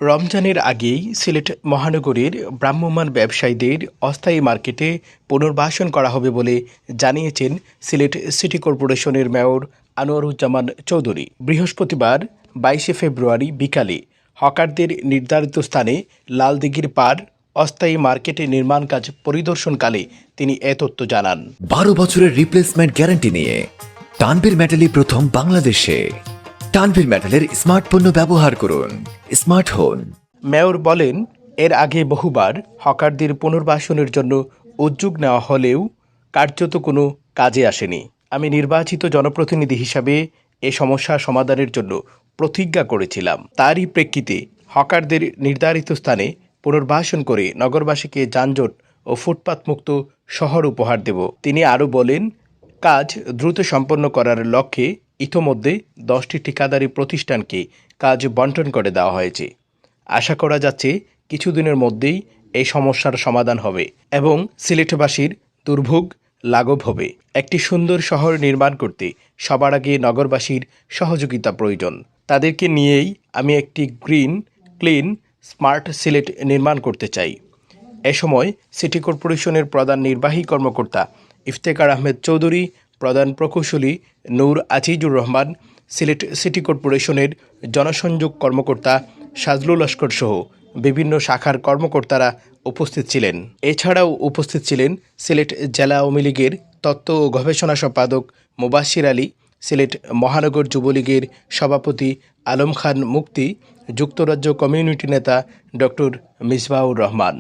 রমজানের আগেই সিলেট মহানগরীর ভ্রাম্যমাণ ব্যবসায়ীদের অস্থায়ী মার্কেটে পুনর্বাসন করা হবে বলে জানিয়েছেন সিলেট সিটি কর্পোরেশনের মেয়র আনোয়ারুজ্জামান চৌধুরী। বৃহস্পতিবার 22 ফেব্রুয়ারি বিকালে হকারদের নির্ধারিত স্থানে লালদিঘির পার অস্থায়ী মার্কেটে নির্মাণ কাজ পরিদর্শনকালে তিনি এ তথ্য জানান। 12 বছরের রিপ্লেসমেন্ট গ্যারান্টি নিয়ে তানভীর মেটালি প্রথম বাংলাদেশে। তানভীর মেটালের স্মার্ট পণ্য ব্যবহার করুন, স্মার্ট হন। মেয়র বলেন, এর আগে বহুবার হকারদের পুনর্বাসনের জন্য উদ্যোগ নেওয়া হলেও কার্যত কোনো কাজে আসেনি। আমি নির্বাচিত জনপ্রতিনিধি হিসাবে এ সমস্যা সমাধানের জন্য প্রতিজ্ঞা করেছিলাম। তারই প্রেক্ষিতে হকারদের নির্ধারিত স্থানে পুনর্বাসন করে নগরবাসীকে যানজট ও ফুটপাত মুক্ত শহর উপহার দেব। তিনি আরও বলেন, কাজ দ্রুত সম্পন্ন করার লক্ষ্যে ইতোমধ্যে 10টি ঠিকাদারি প্রতিষ্ঠানকে কাজ বণ্টন করে দেওয়া হয়েছে। আশা করা যাচ্ছে কিছুদিনের মধ্যেই এই সমস্যার সমাধান হবে এবং সিলেটবাসীর দুর্ভোগ লাঘব হবে। একটি সুন্দর শহর নির্মাণ করতে সবার আগে নগরবাসীর সহযোগিতা প্রয়োজন। তাদেরকে নিয়েই আমি একটি গ্রিন, ক্লিন, স্মার্ট সিলেট নির্মাণ করতে চাই। এ সময় সিটি কর্পোরেশনের প্রধান নির্বাহী কর্মকর্তা ইফতেখার আহমেদ চৌধুরী, প্রধান প্রকৌশলী নূর আজিজুর রহমান, সিলেট সিটি কর্পোরেশনের জনসংযোগ কর্মকর্তা সাজলুল লস্কর সহ বিভিন্ন শাখার কর্মকর্তারা উপস্থিত ছিলেন। এছাড়াও উপস্থিত ছিলেন সিলেট জেলা আওয়ামী লীগের তথ্য ও গবেষণা সম্পাদক মুবাশির আলী, সিলেট মহানগর যুবলীগের সভাপতি আলম খান মুক্তি, যুক্তরাজ্য কমিউনিটি নেতা ডক্টর মিসবাহুর রহমান।